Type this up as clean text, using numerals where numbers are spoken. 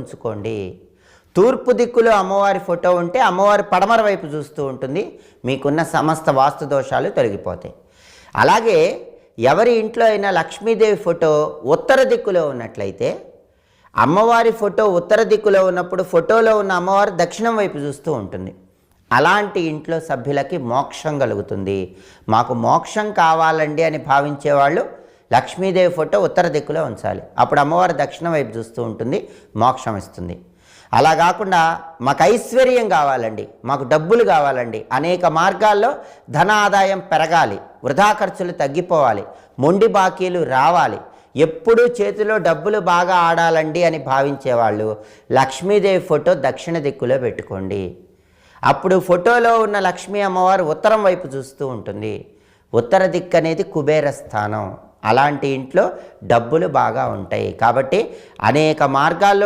ఉంచుకోండి. తూర్పు దిక్కులో అమ్మవారి ఫోటో ఉంటే అమ్మవారి పడమర వైపు చూస్తూ ఉంటుంది. మీకున్న సమస్త వాస్తు దోషాలు తొలగిపోతాయి. అలాగే ఎవరి ఇంట్లో అయినా లక్ష్మీదేవి ఫోటో ఉత్తర దిక్కులో ఉన్నట్లయితే, అమ్మవారి ఫోటో ఉత్తర దిక్కులో ఉన్నప్పుడు ఫోటోలో ఉన్న అమ్మవారు దక్షిణం వైపు చూస్తూ ఉంటుంది. అలాంటి ఇంట్లో సభ్యులకి మోక్షం కలుగుతుంది. మాకు మోక్షం కావాలండి అని భావించేవాళ్ళు లక్ష్మీదేవి ఫోటో ఉత్తర దిక్కులో ఉంచాలి. అప్పుడు అమ్మవారు దక్షిణం వైపు చూస్తూ ఉంటుంది, మోక్షం ఇస్తుంది. అలా కాకుండా మాకు ఐశ్వర్యం కావాలండి, మాకు డబ్బులు కావాలండి, అనేక మార్గాల్లో ధన ఆదాయం పెరగాలి, వృధా ఖర్చులు తగ్గిపోవాలి, మొండి బాకీలు రావాలి, ఎప్పుడూ చేతిలో డబ్బులు బాగా ఆడాలండి అని భావించేవాళ్ళు లక్ష్మీదేవి ఫోటో దక్షిణ దిక్కులో పెట్టుకోండి. అప్పుడు ఫోటోలో ఉన్న లక్ష్మీ అమ్మవారు ఉత్తరం వైపు చూస్తూ ఉంటుంది. ఉత్తర దిక్కు అనేది కుబేర స్థానం. అలాంటి ఇంట్లో డబ్బులు బాగా ఉంటాయి. కాబట్టి అనేక మార్గాల్లో